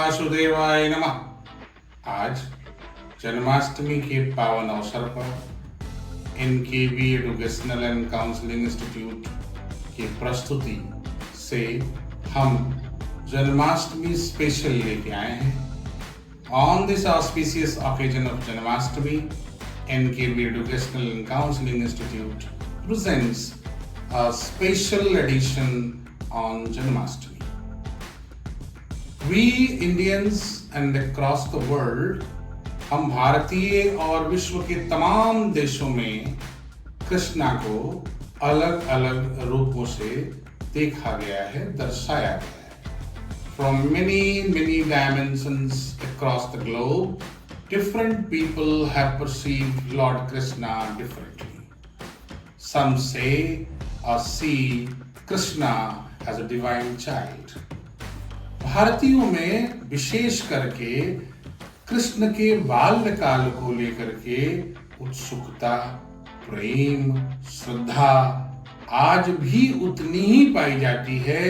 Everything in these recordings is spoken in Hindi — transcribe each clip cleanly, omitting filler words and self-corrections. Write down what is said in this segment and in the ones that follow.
वासुदेवाय नमः। आज जन्माष्टमी के पावन अवसर पर NKV educational and counselling institute की प्रस्तुति से हम जन्माष्टमी स्पेशल लेके आए हैं। On this auspicious occasion of Janmashtami, NKV educational and counselling institute presents a special edition on Janmashtami. We Indians and across the world, हम भारतीय और विश्व के तमाम देशों में कृष्णा को अलग अलग रूपों से देखा गया है, दर्शाया गया है। From many dimensions across the globe, different people have perceived Lord Krishna differently. Some say or see Krishna as a divine child. भारतीयों में विशेष करके कृष्ण के बाल्यकाल को लेकर के उत्सुकता, प्रेम, श्रद्धा आज भी उतनी ही पाई जाती है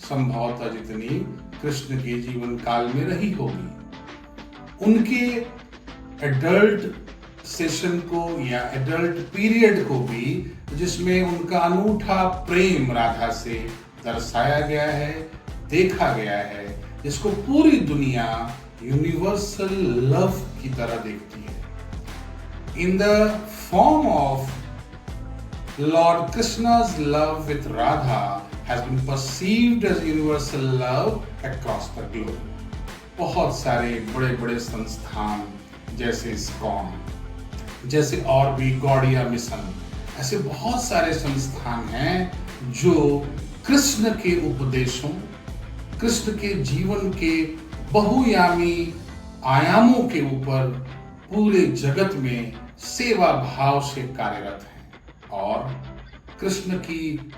संभवतः जितनी कृष्ण के जीवन काल में रही होगी। उनके एडल्ट सेशन को या एडल्ट पीरियड को भी, जिसमें उनका अनूठा प्रेम राधा से दर्शाया गया है, देखा गया है, जिसको पूरी दुनिया यूनिवर्सल लव की तरह देखती है। In the form of lord Krishna's love with Radha has been perceived as universal love across the globe. बहुत सारे बड़े बड़े संस्थान जैसे इस्कॉन, जैसे और भी गौड़िया मिशन, ऐसे बहुत सारे संस्थान हैं जो कृष्ण के उपदेशों, कृष्ण के जीवन के बहुयामी आयामों के ऊपर पूरे जगत में सेवा भाव से कार्यरत हैं। और कृष्ण की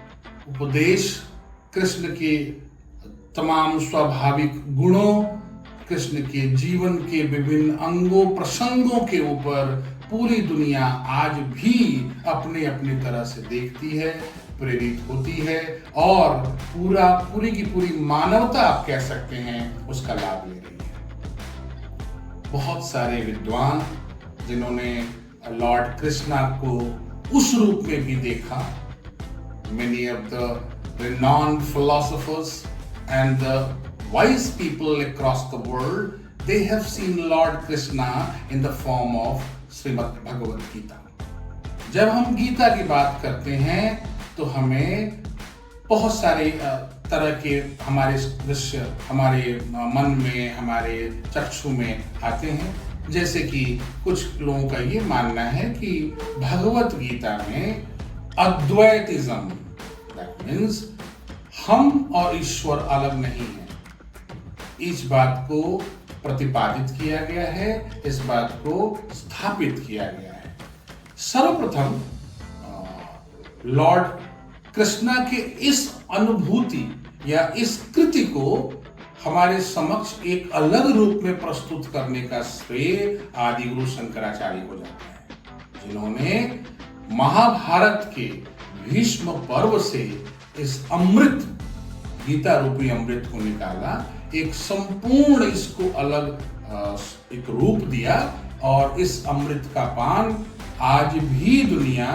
उपदेश, कृष्ण के तमाम स्वाभाविक गुणों, कृष्ण के जीवन के विभिन्न अंगों प्रसंगों के ऊपर पूरी दुनिया आज भी अपने अपनी तरह से देखती है, प्रेरित होती है और पूरी की पूरी मानवता आप कह सकते हैं उसका लाभ ले रही है। बहुत सारे विद्वान जिन्होंने लॉर्ड कृष्णा को उस रूप में भी देखा, many of the renowned philosophers and the wise people across the world, they have seen Lord Krishna in the form of Shrimad Bhagavad Gita. जब हम गीता की बात करते हैं तो हमें बहुत सारे तरह के हमारे दृश्य हमारे मन में, हमारे चक्षु में आते हैं। जैसे कि कुछ लोगों का ये मानना है कि भगवत गीता में अद्वैतिज्म, दैट मीन्स हम और ईश्वर अलग नहीं है, इस बात को प्रतिपादित किया गया है, इस बात को स्थापित किया गया है। सर्वप्रथम लॉर्ड कृष्णा के इस अनुभूति या इस कृति को हमारे समक्ष एक अलग रूप में प्रस्तुत करने का श्रेय आदि गुरु शंकराचार्य को जाता है, जिन्होंने महाभारत के भीष्म पर्व से इस अमृत, गीता रूपी अमृत को निकाला, एक संपूर्ण इसको अलग एक रूप दिया और इस अमृत का पान आज भी दुनिया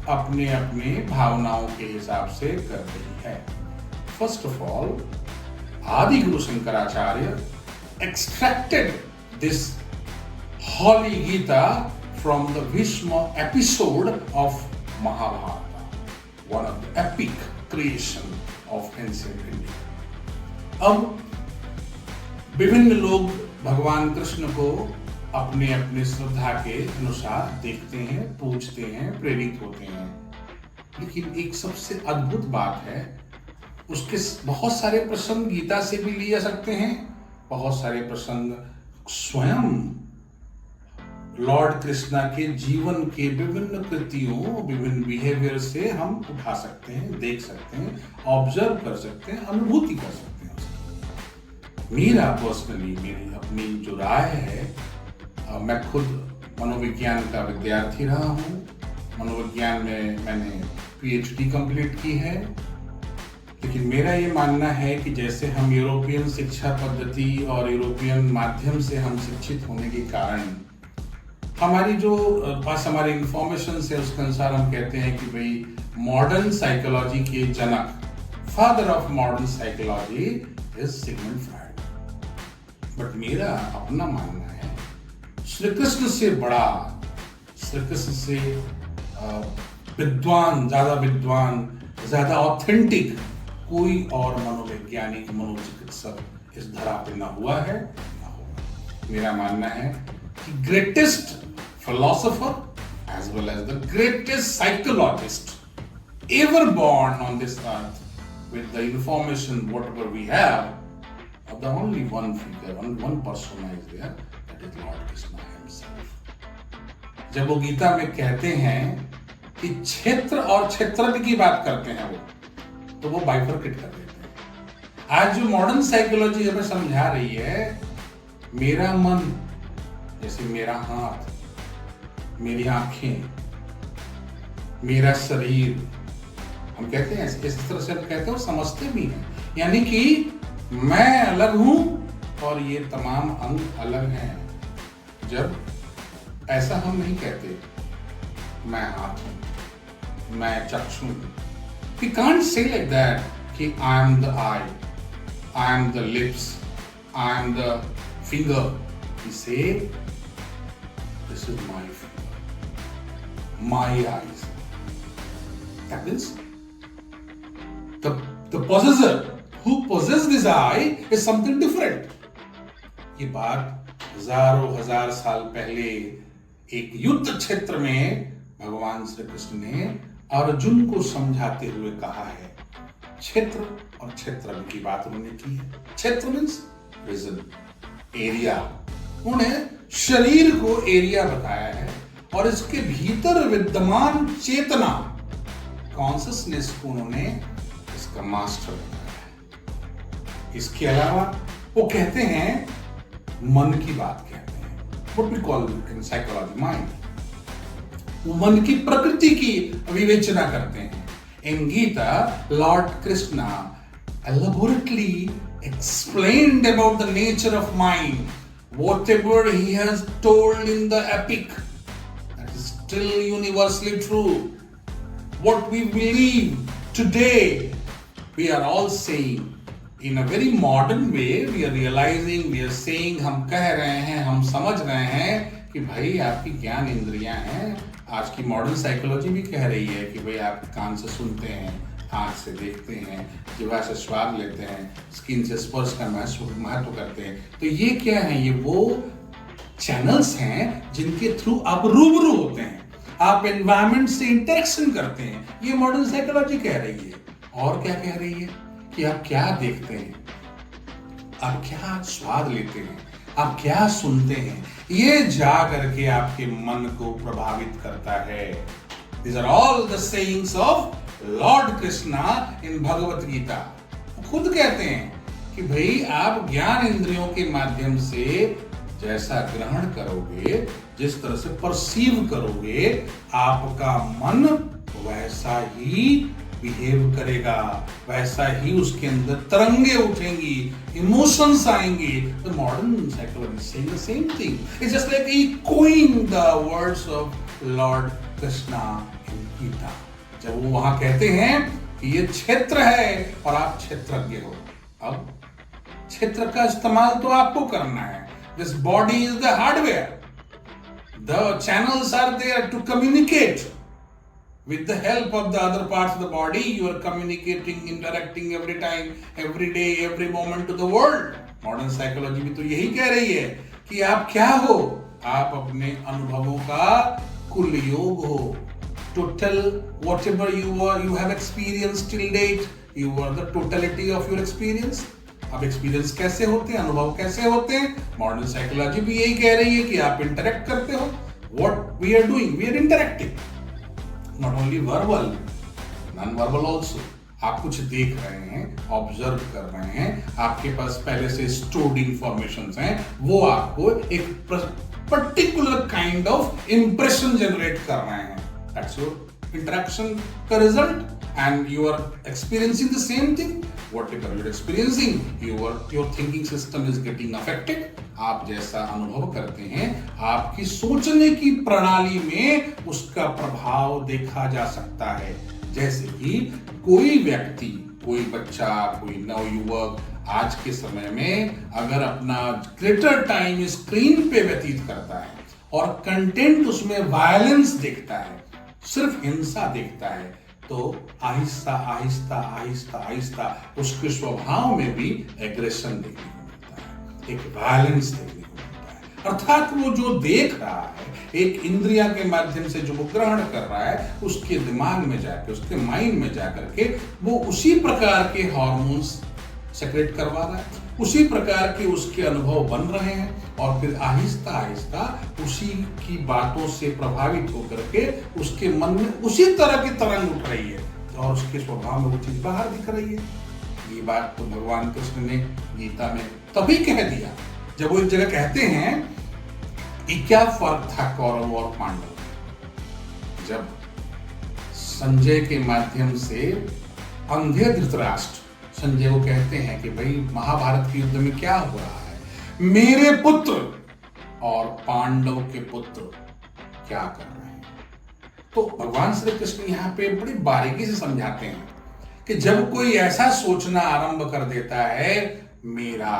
अपने अपने भावनाओं के हिसाब से कर रही है। First of all, Adi Guru Shankaracharya extracted this holy Gita from the Bhishma episode of Mahabharata, one of the epic creation of ancient India. अब विभिन्न लोग भगवान कृष्ण को अपने अपने श्रद्धा के अनुसार देखते हैं, पूजते हैं, प्रेरित होते हैं, लेकिन एक सबसे अद्भुत बात है, उसके बहुत सारे प्रसंग गीता से भी लिए जा सकते हैं, बहुत सारे प्रसंग स्वयं लॉर्ड कृष्णा के जीवन के विभिन्न कृतियों, विभिन्न बिहेवियर से हम उठा सकते हैं, देख सकते हैं, ऑब्जर्व कर सकते हैं, अनुभूति कर सकते हैं। मेरा पर्सनली, मेरी अपनी जो राय है, मैं खुद मनोविज्ञान का विद्यार्थी रहा हूँ। मनोविज्ञान में मैंने PhD कंप्लीट की है लेकिन मेरा ये मानना है कि जैसे हम यूरोपियन शिक्षा पद्धति और यूरोपियन माध्यम से हम शिक्षित होने के कारण हमारी जो पास हमारी इंफॉर्मेशन से उसके अनुसार हम कहते हैं कि भाई मॉडर्न साइकोलॉजी के जनक, father of modern psychology is Sigmund Freud. But मेरा अपना मानना है श्री कृष्ण से बड़ा, श्री कृष्ण से विद्वान, ज्यादा ऑथेंटिक कोई और मनोवैज्ञानिक, मनोचिकित्सक इस धरा पे न हुआ है न होगा। मेरा मानना है कि greatest philosopher as well as the greatest psychologist ever born on this earth with the information whatever we have, the only one figure, one persona is there, that is Lord Krishna himself। जब वो गीता में कहते हैं कि क्षेत्र और क्षेत्रज्ञ की बात करते हैं वो, तो वो बाइफरकेट कर देते हैं। आज जो मॉडर्न साइकोलॉजी हमें समझा रही है, मेरा मन जैसे मेरा हाथ, मेरी आंखें, मेरा शरीर, हम कहते हैं इस तरह से हम कहते हैं, समझते भी हैं, यानी कि मैं अलग हूं और ये तमाम अंग अलग हैं। जब ऐसा हम नहीं कहते, मैं हाथ हूं, मैं चक्षु हूं, we can't say like that कि I am the eye, I am the lips, I am the finger। We say this is my finger, my eyes। That means the possessor who possesses this eye is something different। ये बात हजार साल पहले एक युद्ध क्षेत्र में भगवान श्री कृष्ण ने अर्जुन को समझाते हुए कहा है। क्षेत्र और क्षेत्रज्ञ की बात उन्होंने की है। क्षेत्र मीन्स रीजन, एरिया। उन्हें शरीर को एरिया बताया है और इसके भीतर विद्यमान चेतना, कॉन्शियसनेस को उन्होंने इसका मास्टर बताया है। इसके अलावा वो कहते हैं मन की बात कहते हैं, what we call in psychology mind. वो मन की प्रकृति की विवेचना करते हैं। In Gita lord Krishna elaborately explained about the nature of mind, whatever he has told in the epic, that is still universally true। What we believe today, we are all saying in a very modern way, we are realizing, we are saying, हम कह रहे हैं, हम समझ रहे हैं कि भाई आपकी ज्ञान इंद्रियां हैं। आज की मॉडर्न साइकोलॉजी भी कह रही है कि भाई आप कान से सुनते हैं, आँख से देखते हैं, जिह्वा से स्वाद लेते हैं, स्किन से स्पर्श का महत्व करते हैं। तो ये क्या है? ये वो चैनल्स हैं जिनके थ्रू आप रूबरू होते हैं, आप एनवायरमेंट से इंटरेक्शन करते हैं। ये मॉडर्न साइकोलॉजी कह रही है। और क्या कह रही है कि आप क्या देखते हैं, आप क्या स्वाद लेते हैं, आप क्या सुनते हैं, ये जा करके आपके मन को प्रभावित करता है। These are all the sayings of lord Krishna in Bhagavad Gita. खुद कहते हैं कि भाई आप ज्ञान इंद्रियों के माध्यम से जैसा ग्रहण करोगे, जिस तरह से परसीव करोगे, आपका मन वैसा ही बिहेव करेगा, वैसा ही उसके अंदर तरंगे उठेंगी, इमोशंस आएंगी। The modern psychology saying the same thing. It's just like he quoting the words of lord Krishna in Gita. जब वो वहां कहते हैं कि ये क्षेत्र है और आप क्षेत्रज्ञ हो, अब क्षेत्र का इस्तेमाल तो आपको करना है। This body is the hardware, the channels are there to communicate with the help of the other parts of the body। You are communicating, interacting every time, every day, every moment to the world। Modern psychology भी तो यही कह रही है कि आप क्या हो? आप अपने अनुभवों का कुल योग हो। Total whatever you have experienced till date, you are the totality of your experience। अब एक्सपीरियंस कैसे होते हैं, अनुभव कैसे होते हैं? मॉडर्न साइकोलॉजी भी यही कह रही है कि आप इंटरेक्ट करते हो। What we are doing, we are interacting, not only verbal, non-verbal also। आप कुछ देख रहे हैं, ऑब्जर्व कर रहे हैं, आपके पास पहले से स्टोर्ड इंफॉर्मेशंस हैं, वो आपको एक particular kind of impression generate कर रहे हैं। दैट्स योर इंटरेक्शन का result. and you are experiencing the same thing, whatever you're experiencing, your thinking system is getting affected. आप जैसा अनुभव करते हैं, आपकी सोचने की प्रणाली में उसका प्रभाव देखा जा सकता है। जैसे कि कोई व्यक्ति, कोई बच्चा, कोई नवयुवक आज के समय में अगर अपना ग्रेटर टाइम स्क्रीन पे व्यतीत करता है और कंटेंट उसमें वायलेंस देखता है, सिर्फ हिंसा देखता है, तो आहिस्ता आहिस्ता आहिस्ता आहिस्ता उसके स्वभाव में भी एग्रेशन देखने को मिलता है, एक वायलेंस देखने को मिलता है। अर्थात वो जो देख रहा है, एक इंद्रिया के माध्यम से जो वो ग्रहण कर रहा है, उसके दिमाग में जाकर, उसके माइंड में जाकर के वो उसी प्रकार के हार्मोन्स सेक्रेट करवा रहा है, उसी प्रकार के उसके अनुभव बन रहे हैं, और फिर आहिस्ता आहिस्ता उसी की बातों से प्रभावित होकर के उसके मन में उसी तरह की तरंग उठ रही है और उसके स्वभाव में वो चीज बाहर दिख रही है। ये बात तो भगवान कृष्ण ने गीता में तभी कह दिया जब वो एक जगह कहते हैं कि क्या फर्क था कौरव और पांडव में। जब संजय के माध्यम से अंधे धृतराष्ट्र संजय को कहते हैं कि भाई महाभारत के युद्ध में क्या हो रहा है, मेरे पुत्र और पांडव के पुत्र क्या कर रहे हैं। तो भगवान श्री कृष्ण यहाँ पे बड़ी बारीकी से समझाते हैं कि जब कोई ऐसा सोचना आरंभ कर देता है, मेरा,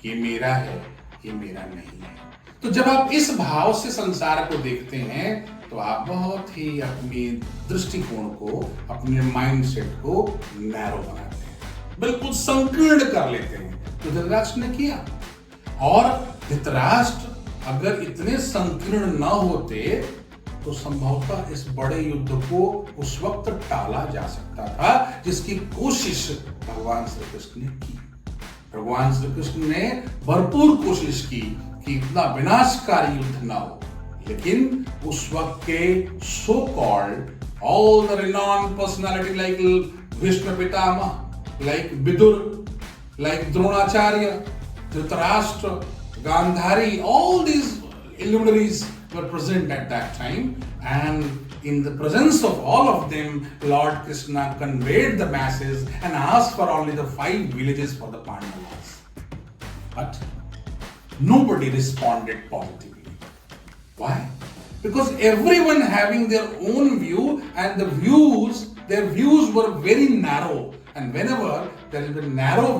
ये मेरा है, ये मेरा नहीं है, तो जब आप इस भाव से संसार को देखते हैं तो आप बहुत ही अपनी दृष्टिकोण को, अपने माइंडसेट को नैरो बनाते हैं, बिल्कुल संकीर्ण कर लेते हैं। तो धृतराष्ट्र ने किया, और धृतराष्ट्र अगर इतने संकीर्ण न होते तो संभवतः इस बड़े युद्ध को उस वक्त टाला जा सकता था, जिसकी कोशिश भगवान श्री कृष्ण ने की। भगवान श्री कृष्ण ने भरपूर कोशिश की कि इतना विनाशकारी युद्ध न हो, लेकिन उस वक्त के so called all the renowned personality like Bhishma Pitamah, like Vidur, like Dronacharya, Dhritarashtra, Gandhari, all these luminaries were present at that time, and in the presence of all of them, Lord Krishna conveyed the masses and asked for only the 5 villages for the Pandavas. But nobody responded positively. Why? Because everyone having their own view, and their views were very narrow, and whenever there is a narrow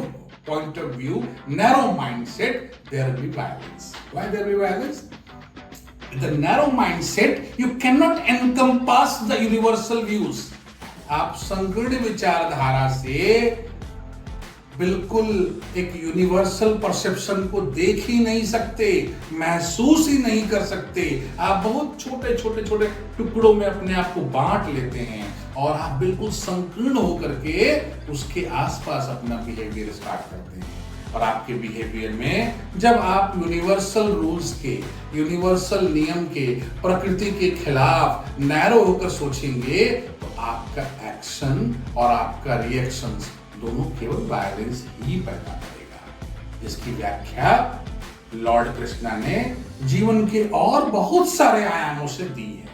point of view, narrow mindset, there will be violence. Why there will be violence? With the narrow mindset, you cannot encompass the universal views. आप संकीर्ण विचारधारा से बिल्कुल एक यूनिवर्सल परसेप्शन को देख ही नहीं सकते, महसूस ही नहीं कर सकते। आप बहुत छोटे छोटे छोटे टुकड़ों में अपने आप को बांट लेते हैं और आप बिल्कुल संकीर्ण होकर के उसके आसपास अपना बिहेवियर स्टार्ट करते हैं। और आपके बिहेवियर में जब आप यूनिवर्सल रूल्स के, यूनिवर्सल नियम के, प्रकृति के खिलाफ नैरो होकर सोचेंगे तो आपका एक्शन और आपका रिएक्शन दोनों केवल वायलेंस ही पैदा करेगा। जिसकी व्याख्या लॉर्ड कृष्णा ने जीवन के और बहुत सारे आयामों से दी है।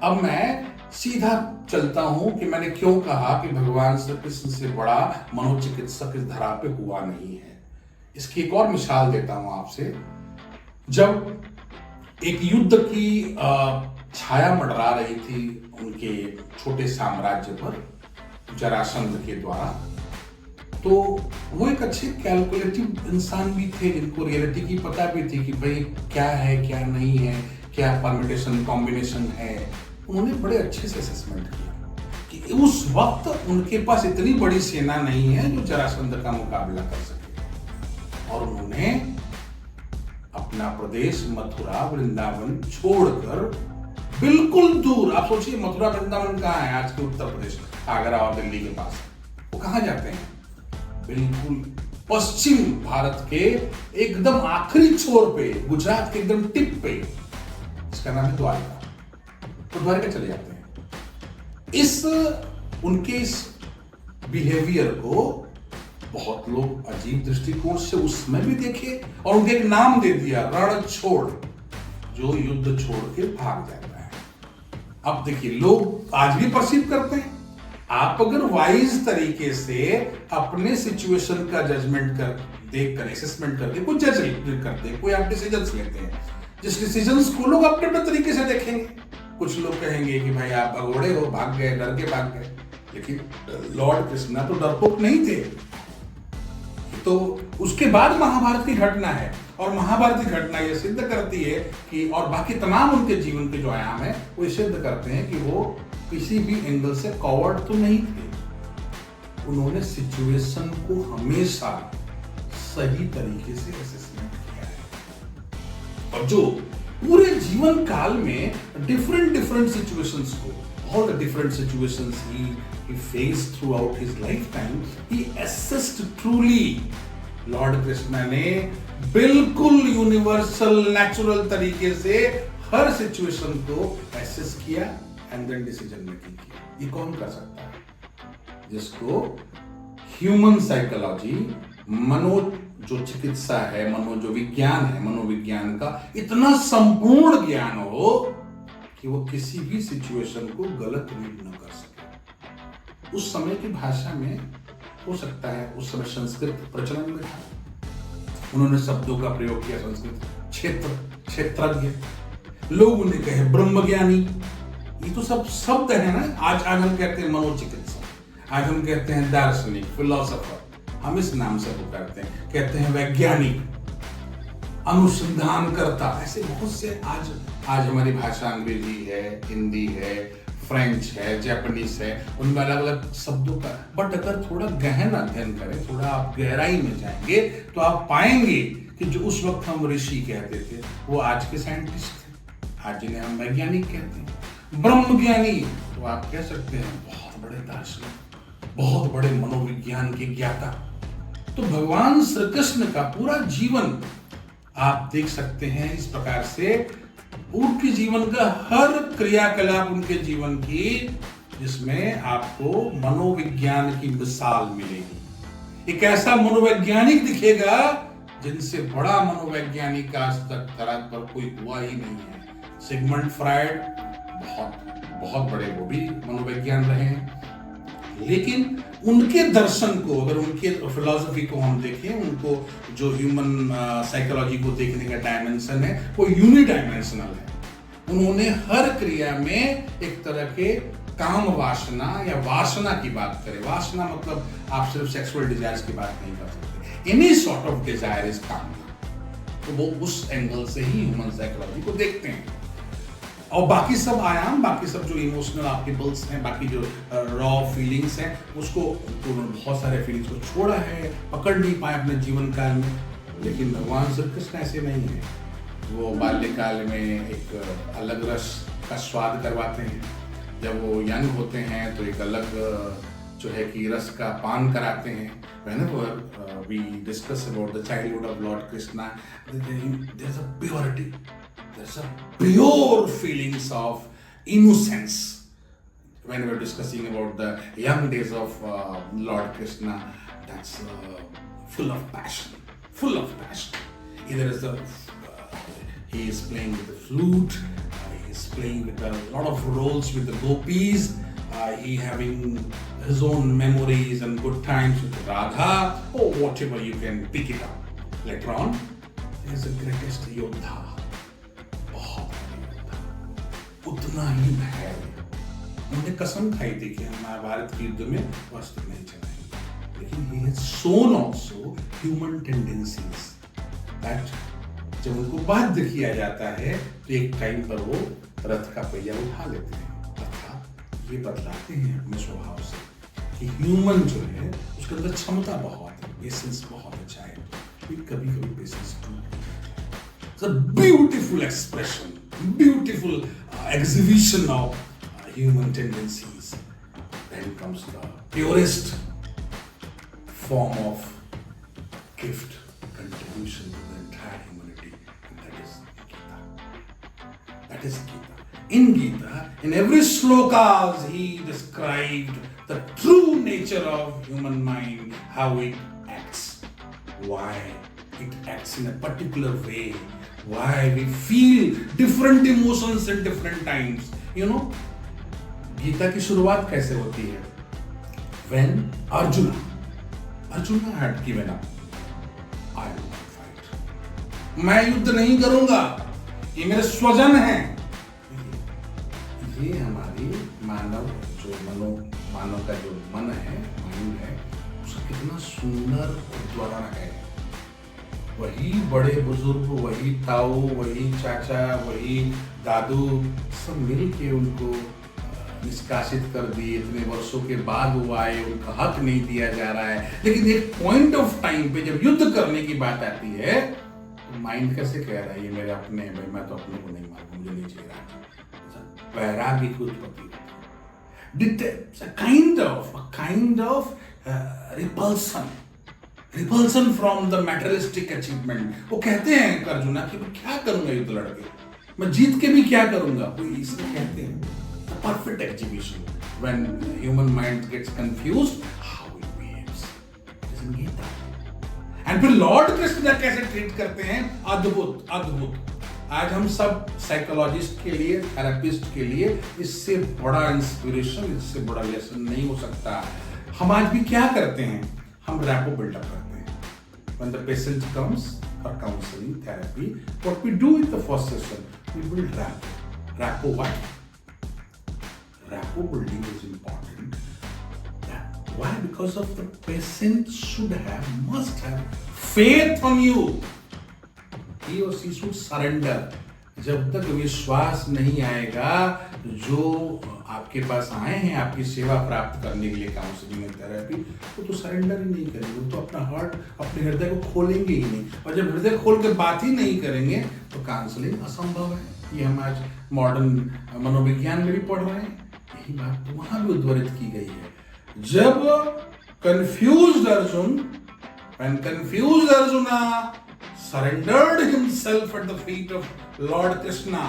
अब मैं सीधा चलता हूं कि मैंने क्यों कहा कि भगवान श्री कृष्ण से बड़ा मनोचिकित्सक इस धरा पे हुआ नहीं है। इसकी एक और मिसाल देता हूं आपसे। जब एक युद्ध की छाया मंडरा रही थी उनके छोटे साम्राज्य पर जरासंध के द्वारा, तो वो एक अच्छे कैलकुलेटिव इंसान भी थे, जिनको रियलिटी की पता भी थी कि भाई क्या है क्या नहीं है, क्या परमिटेशन कॉम्बिनेशन है। उन्होंने बड़े अच्छे से असेसमेंट किया कि उस वक्त उनके पास इतनी बड़ी सेना नहीं है जो जरासंध का मुकाबला कर सके, और उन्होंने अपना प्रदेश मथुरा वृंदावन छोड़कर बिल्कुल दूर, आप सोचिए मथुरा वृंदावन कहाँ है आज के उत्तर प्रदेश, आगरा और दिल्ली के पास, वो कहाँ जाते हैं? बिल्कुल पश्चिम भारत के एकदम आखिरी छोर पे, गुजरात के एकदम टिप पे, इसका नाम है द्वारका। तो द्वारका चले जाते हैं। उनके इस बिहेवियर को बहुत लोग अजीब दृष्टिकोण से उस समय भी देखे और उनके एक नाम दे दिया, रण छोड़, जो युद्ध छोड़ के भाग जाता है। अब देखिए, लोग आज भी परसीव करते हैं। आप अगर वाइज तरीके से अपने सिचुएशन का जजमेंट कर देख कर असेसमेंट करके कोई जज करते हैं, कोई आप डिसीजंस लेते हैं, जिस डिसीजंस को लोग अपने अपने तरीके से देखेंगे। कुछ लोग कहेंगे कि भाई आप भगोड़े हो, भाग गए, डर के भाग गए। लेकिन लॉर्ड कृष्णा तो डरपोक नहीं थे। तो उसके बाद महाभारत की घटना है, और महाभारत की घटना ये सिद्ध करती है कि, और बाकी तमाम उनके जीवन के जो आयाम है वो ये सिद्ध करते हैं कि वो किसी भी एंगल से कॉवर्ड तो नहीं थे। उन्होंने सिचुएशन को हमेशा सही तरीके से असेसमेंट किया है, और जो पूरे जीवन काल में डिफरेंट सिचुएशंस को, all the different situations he faced throughout his lifetime, he assessed truly. Lord Krishna ने बिल्कुल यूनिवर्सल नेचुरल तरीके से हर सिचुएशन को एसेस किया एंड देन डिसीजन मेकिंग किया। ये कौन कर सकता है? जिसको ह्यूमन साइकोलॉजी, मनो जो चिकित्सा है, मनो जो विज्ञान है, मनोविज्ञान का इतना संपूर्ण ज्ञान हो कि वो किसी भी सिचुएशन को गलत रीड न कर सके। उस समय की भाषा में हो सकता है, उस समय संस्कृत प्रचलन में था, उन्होंने शब्दों का प्रयोग किया संस्कृत, क्षेत्रज्ञ, लोग उन्हें कहे ब्रह्मज्ञानी। ये तो सब शब्द है ना। आज हम कहते हैं मनोचिकित्सक, आज हम कहते हैं दार्शनिक, फिलोसोफर, हम इस नाम से पुकारते हैं। कहते हैं वैज्ञानिक, अनुसंधान करता, ऐसे बहुत से आज हमारी भाषा अंग्रेजी है, हिंदी है, फ्रेंच है, जापानीज है, उनमें अलग अलग शब्दों का। बट अगर थोड़ा गहन अध्ययन करें, थोड़ा आप गहराई में जाएंगे तो आप पाएंगे कि जो उस वक्त हम ऋषि कहते थे वो आज के साइंटिस्ट थे, आज जिन्हें हम वैज्ञानिक कहते हैं। ब्रह्मज्ञानी तो आप कह सकते हैं बहुत बड़े दार्शनिक, बहुत बड़े मनोविज्ञान के ज्ञाता। तो भगवान श्री कृष्ण का पूरा जीवन आप देख सकते हैं इस प्रकार से, उनके जीवन का हर क्रियाकलाप उनके जीवन की, जिसमें आपको मनोविज्ञान की मिसाल मिलेगी। एक ऐसा मनोवैज्ञानिक दिखेगा जिनसे बड़ा मनोवैज्ञानिक आज तक धरातल पर कोई हुआ ही नहीं है। सिगमंड फ्रायड बहुत बड़े वो भी मनोवैज्ञान रहे हैं, लेकिन उनके दर्शन को, अगर उनके फिलॉसफी को हम देखें, उनको जो ह्यूमन साइकोलॉजी को देखने का डायमेंशन है वो यूनिडायमेंशनल है। उन्होंने हर क्रिया में एक तरह के काम वासना या वासना की बात करें, वासना मतलब आप सिर्फ सेक्सुअल डिजायर्स की बात नहीं कर सकते, any sort of desire is कामना। तो वो उस एंगल से ही ह्यूमन साइकोलॉजी को देखते हैं। और बाकी सब आयाम, बाकी सब जो इमोशनल आपके पल्स हैं, बाकी जो रॉ फीलिंग्स हैं, उसको तो बहुत सारे फीलिंग्स को छोड़ा है, पकड़ नहीं पाए अपने जीवन काल में। लेकिन भगवान श्री कृष्ण ऐसे नहीं है। वो बाल्यकाल में एक अलग रस का स्वाद करवाते हैं, जब वो यंग होते हैं तो एक अलग जो है कि रस का पान कराते हैं। Whenever we discuss about the childhood of Lord Krishna, there's a purity. There's a pure feelings of innocence. When we're discussing about the young days of Lord Krishna, that's full of passion, full of passion. Either is he is playing with the flute, he is playing with a lot of roles with the gopis, he having his own memories and good times with Radha, or whatever you can pick it up. Later on, he is the greatest Yodha. उतना ही है। उन्होंने कसम खाई थी कि हम महाभारत के युद्ध में वस्त्र नहीं चलाएंगे, लेकिन he has shown also human tendencies that जब उनको बाध्य किया जाता है तो एक टाइम पर वो रथ का पहिया उठा लेते हैं। अर्थात ये बतलाते हैं अपने स्वभाव से कि ह्यूमन जो है उसके अंदर क्षमता बहुत है, पेशेंस बहुत अच्छा है, कभी पेशेंस टूट जाता है। It's a beautiful expression, beautiful exhibition of human tendencies. Then comes the purest form of gift, contribution to the entire humanity, and that is Gita. That is Gita. In Gita, in every slokas, he described the true nature of human mind, how it acts, why it acts in a particular way, why we feel different emotions at different times. You know, Gita की शुरुआत कैसे होती है? When Arjuna had given up, I will not fight. मैं युद्ध नहीं करूंगा, ये मेरे स्वजन हैं। ये हमारी मानव का जो मन है, माइंड है, उसका कितना सुंदर उदाहरण है। वही बड़े बुजुर्ग, वही ताऊ, वही चाचा, वही दादू सब मिल के उनको निष्कासित कर दिए। इतने वर्षों के बाद वो आए, उनका हक नहीं दिया जा रहा है। लेकिन एक पॉइंट ऑफ टाइम पे जब युद्ध करने की बात आती है तो माइंड कैसे कह रहा है ये मेरे अपने हैं, भाई मैं तो अपने को नहीं मानूंगा, मुझे नहीं चाहिए। वैराग्य की उत्पत्ति होती है। Kind of repulsion from the materialistic achievement. वो कहते हैं अर्जुना कि मैं क्या करूंगा युद्ध लड़के, मैं जीत के भी क्या करूंगा। वो इसलिए कहते हैं perfect exhibition when human mind gets confused how it behaves. Isn't Gita? And फिर लॉर्ड कृष्ण कैसे ट्रीट करते हैं? अद्भुत। आज हम सब साइकोलॉजिस्ट के लिए, थेरेपिस्ट के लिए इससे बड़ा इंस्पिरेशन, इससे बड़ा लेसन नहीं हो सकता। हम आज भी क्या करते हैं? हम रैपो बिल्डअप करते हैं। When the patient comes for counseling therapy, what we do in the first session, we build rapport. Rapport what? Rapport building is important. Why? Because of the patient must have faith on you. He or she should surrender. जब तक विश्वास नहीं आएगा, जो आपके पास आए हैं आपकी सेवा प्राप्त करने के लिए काउंसलिंग एंड थेरेपी, वो तो सरेंडर ही नहीं करेंगे, वो तो अपना हार्ट, अपने हृदय को खोलेंगे ही नहीं। और जब हृदय खोल के बात ही नहीं करेंगे तो काउंसलिंग असंभव है। ये हम आज मॉडर्न मनोविज्ञान में भी पढ़ रहे हैं। यही बात तो वहां भी उद्धृत की गई है। जब confused arjuna surrendered himself at the feet of Lord Krishna,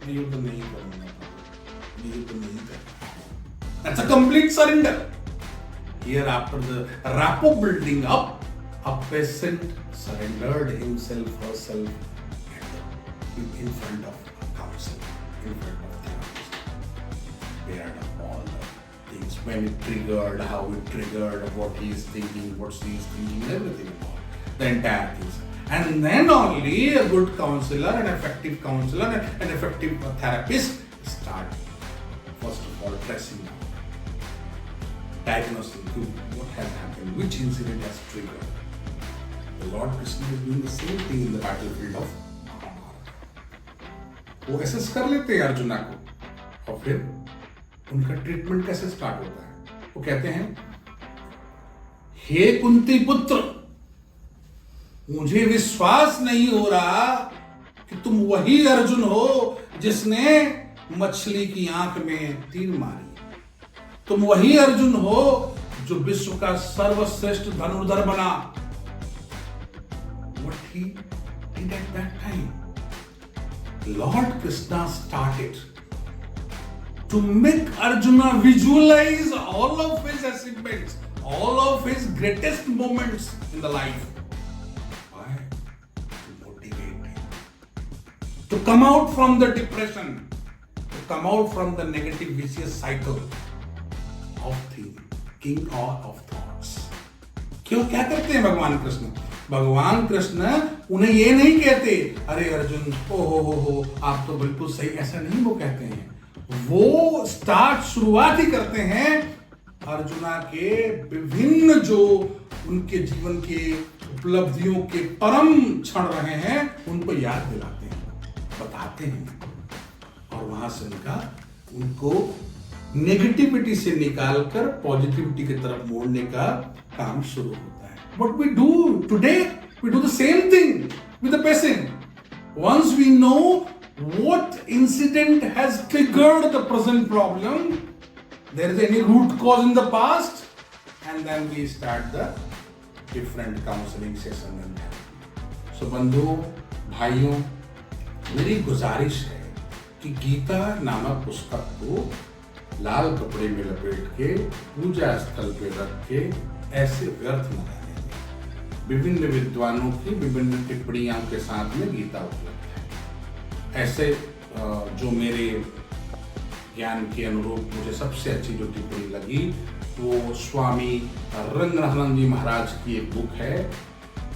मैं युद्ध नहीं करूंगा, That's a complete surrender. Here after the rapport building up, a peasant surrendered himself, herself in front of a council, in front of therapist. Bared up all the things, when it triggered, how it triggered, what he is thinking, what she is thinking, everything about the entire things. And then only a good counselor, an effective counselor, an effective therapist start first of all tracing down, diagnosing what has happened, which incident has triggered. The Lord Krishna is doing the same thing in the battlefield of Mahabharata. वो एसेस कर लेते हैं अर्जुना को और फिर उनका ट्रीटमेंट कैसे स्टार्ट होता है। वो कहते हैं, हे कुंती पुत्र, मुझे विश्वास नहीं हो रहा कि तुम वही अर्जुन हो जिसने मछली की आंख में तीर मारी। तुम वही अर्जुन हो जो विश्व का सर्वश्रेष्ठ धनुर्धर बना। What he did at that time, Lord Krishna started to make Arjuna visualize all of his achievements, all of his greatest moments in the life. To come out from the depression, to come out from the negative vicious cycle of thinking or of thoughts. क्यों क्या करते हैं भगवान कृष्ण? भगवान कृष्ण उन्हें ये नहीं कहते, अरे अर्जुन हो आप तो बिल्कुल सही, ऐसा नहीं वो कहते हैं। वो शुरुआत ही करते हैं अर्जुना के विभिन्न जो उनके जीवन के उपलब्धियों के परम क्षण रहे हैं उनको याद दिलाते हैं, बताते हैं, और वहां से उनको नेगेटिविटी से निकालकर पॉजिटिविटी की तरफ मोड़ने का काम शुरू होता है। What we do today, we do the same thing with the patient. Once we know what incident has triggered the present problem, there is any root cause in the past, and then we start the different counseling session and therapy. So बंधुओं, भाइयों, मेरी गुजारिश है कि गीता नामक पुस्तक को लाल कपड़े में लपेट के पूजा स्थल पे रख के ऐसे व्यर्थ न रहने दें। विभिन्न विद्वानों की विभिन्न टिप्पणियों के साथ में गीता उपलब्ध है। ऐसे जो मेरे ज्ञान के अनुरूप मुझे सबसे अच्छी जो टिप्पणी लगी वो स्वामी रंगनाथानंद जी महाराज की एक बुक है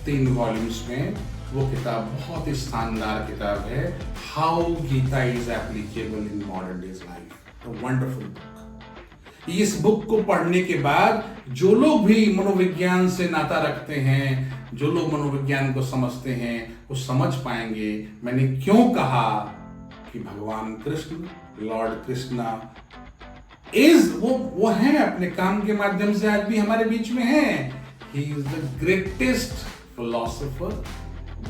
3 वॉल्यूम्स में। वो किताब बहुत ही शानदार किताब है, how Gita is applicable in modern days life. Wonderful book. इस बुक को पढ़ने के बाद जो लोग भी मनोविज्ञान से नाता रखते हैं, जो लोग मनोविज्ञान को समझते हैं, वो समझ पाएंगे मैंने क्यों कहा कि भगवान कृष्ण, लॉर्ड कृष्णा वो हैं, अपने काम के माध्यम से आज भी हमारे बीच में हैं। He is the greatest philosopher,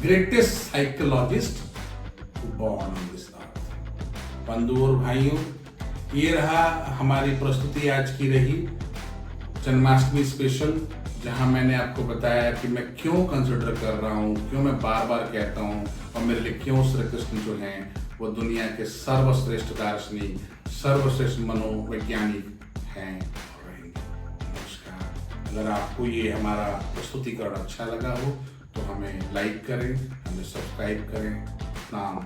greatest psychologist born on this earth. बंधु और भाइयों, ये रहा हमारी प्रस्तुति आज की रही जन्माष्टमी स्पेशल, जहां मैंने आपको बताया कि मैं क्यों कंसिडर कर रहा हूं, क्यों मैं बार बार कहता हूं और मेरे लिए क्यों श्री कृष्ण जो हैं वो दुनिया के सर्वश्रेष्ठ दार्शनिक, सर्वश्रेष्ठ मनोवैज्ञानिक हैं और रहेंगे। नमस्कार। अगर आपको ये हमारा प्रस्तुतिकरण अच्छा लगा हो तो हमें लाइक करें, हमें सब्सक्राइब करें। नाम